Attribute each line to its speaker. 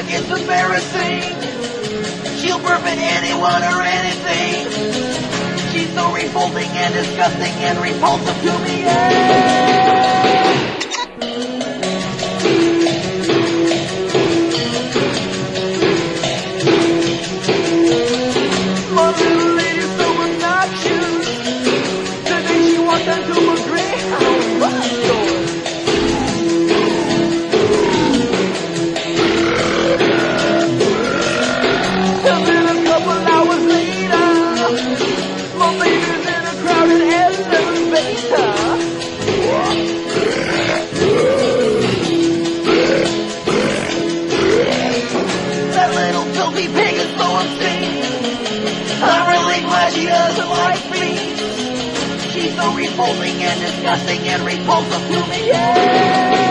Speaker 1: It's embarrassing. She'll burp at anyone or anything. She's so revolting and disgusting and repulsive to me. My little lady's so obnoxious. Today she walked onto a Greyhound bus door. That little filthy pig is so obscene. I'm really glad she doesn't like me. She's so revolting and disgusting and repulsive to me. Yeah!